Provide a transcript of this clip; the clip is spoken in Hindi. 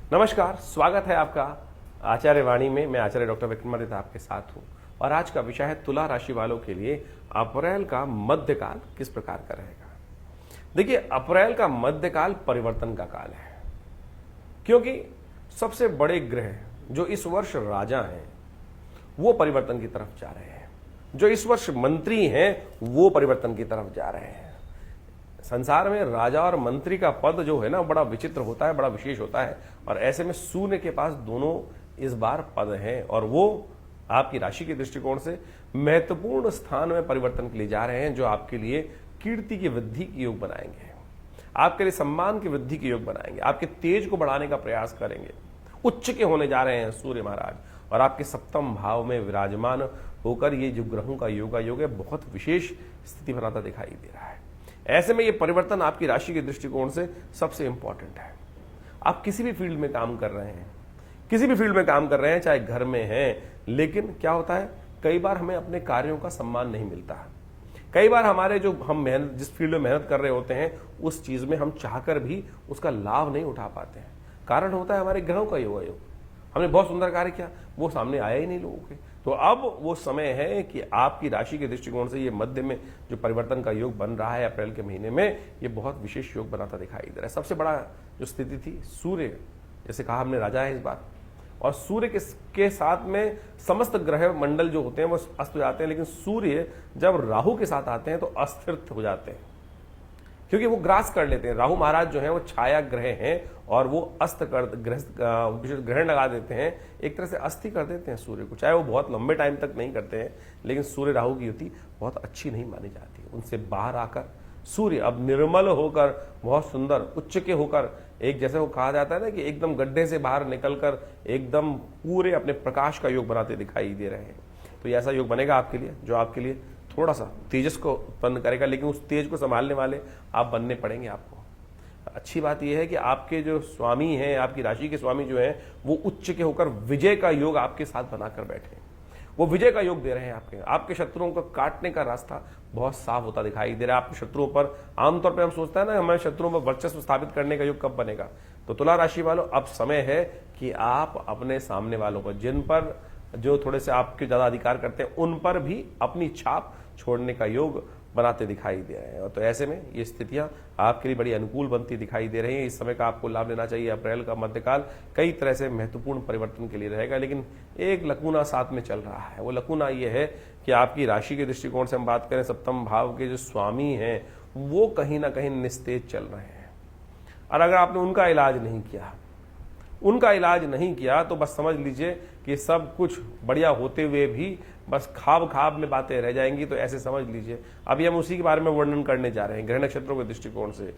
नमस्कार, स्वागत है आपका आचार्य वाणी में। मैं आचार्य डॉक्टर विक्रमादित्य आपके साथ हूं और आज का विषय है तुला राशि वालों के लिए अप्रैल का मध्यकाल किस प्रकार का रहेगा। देखिए, अप्रैल का मध्यकाल परिवर्तन का काल है, क्योंकि सबसे बड़े ग्रह जो इस वर्ष राजा हैं वो परिवर्तन की तरफ जा रहे हैं, जो इस वर्ष मंत्री हैं वो परिवर्तन की तरफ जा रहे हैं। संसार में राजा और मंत्री का पद जो है ना, बड़ा विचित्र होता है, बड़ा विशेष होता है। और ऐसे में सूर्य के पास दोनों इस बार पद हैं और वो आपकी राशि के दृष्टिकोण से महत्वपूर्ण स्थान में परिवर्तन के लिए जा रहे हैं, जो आपके लिए कीर्ति की वृद्धि की योग बनाएंगे, आपके लिए सम्मान की वृद्धि की योग बनाएंगे, आपके तेज को बढ़ाने का प्रयास करेंगे। उच्च के होने जा रहे हैं सूर्य महाराज और आपके सप्तम भाव में विराजमान होकर ये जो ग्रहों का योग है, बहुत विशेष स्थिति बनाता दिखाई दे रहा है। ऐसे में ये परिवर्तन आपकी राशि के दृष्टिकोण से सबसे इंपॉर्टेंट है। आप किसी भी फील्ड में काम कर रहे हैं, किसी भी फील्ड में काम कर रहे हैं, चाहे घर में हैं, लेकिन क्या होता है, कई बार हमें अपने कार्यों का सम्मान नहीं मिलता है। कई बार हमारे जो हम मेहनत जिस फील्ड में मेहनत कर रहे होते हैं उस चीज में हम चाहकर भी उसका लाभ नहीं उठा पाते हैं। कारण होता है हमारे ग्रहों का योग। हमने बहुत सुंदर कार्य किया, वो सामने आया ही नहीं लोगों के। तो अब वो समय है कि आपकी राशि के दृष्टिकोण से ये मध्य में जो परिवर्तन का योग बन रहा है अप्रैल के महीने में, ये बहुत विशेष योग बनाता दिखाई दे रहा है। सबसे बड़ा जो स्थिति थी, सूर्य, जैसे कहा हमने राजा है इस बार, और सूर्य के साथ में समस्त ग्रह मंडल जो होते हैं वो अस्त हो जाते हैं, लेकिन सूर्य जब राहु के साथ आते हैं तो अस्थिर हो जाते हैं, क्योंकि वो ग्रास कर लेते हैं। राहु महाराज जो हैं वो छाया ग्रह हैं और वो अस्त कर ग्रहण लगा देते हैं, एक तरह से अस्थि कर देते हैं सूर्य को। चाहे वो बहुत लंबे टाइम तक नहीं करते हैं, लेकिन सूर्य राहु की युति बहुत अच्छी नहीं मानी जाती। उनसे बाहर आकर सूर्य अब निर्मल होकर, बहुत सुंदर उच्च के होकर, एक जैसे वो कहा जाता है ना कि एकदम गड्ढे से बाहर निकलकर एकदम पूरे अपने प्रकाश का योग बनाते दिखाई दे रहे हैं। तो ये ऐसा योग बनेगा आपके लिए जो आपके लिए थोड़ा सा तेजस को उत्पन्न करेगा, लेकिन उस तेज को संभालने वाले आप बनने पड़ेंगे आपको। अच्छी बात यह है कि आपके जो स्वामी हैं, आपकी राशि के स्वामी जो हैं, वो उच्च के होकर विजय का योग आपके साथ बनाकर बैठे हैं। वो विजय का योग दे रहे हैं आपके शत्रुओं को काटने का रास्ता बहुत साफ होता दिखाई दे रहा है। आपके शत्रुओं पर आमतौर पर हम सोचते हैं ना, हमारे शत्रुओं पर वर्चस्व स्थापित करने का योग कब बनेगा। तो तुला राशि वालों, अब समय है कि आप अपने सामने वालों को, जिन पर जो थोड़े से आपके ज्यादा अधिकार करते हैं, उन पर भी अपनी छाप छोड़ने का योग बनाते दिखाई दे रहे हैं। और तो ऐसे में ये स्थितियां आपके लिए बड़ी अनुकूल बनती दिखाई दे रही हैं। इस समय का आपको लाभ लेना चाहिए। अप्रैल का मध्यकाल कई तरह से महत्वपूर्ण परिवर्तन के लिए रहेगा, लेकिन एक लकूना साथ में चल रहा है। वो लकूना ये है कि आपकी राशि के दृष्टिकोण से हम बात करें, सप्तम भाव के जो स्वामी हैं वो कहीं ना कहीं निस्तेज चल रहे हैं, और अगर आपने उनका इलाज नहीं किया तो बस समझ लीजिए कि सब कुछ बढ़िया होते हुए भी बस खाब में बातें रह जाएंगी। तो ऐसे समझ लीजिए, अभी हम उसी के बारे में वर्णन करने जा रहे हैं ग्रह नक्षत्रों के दृष्टिकोण से।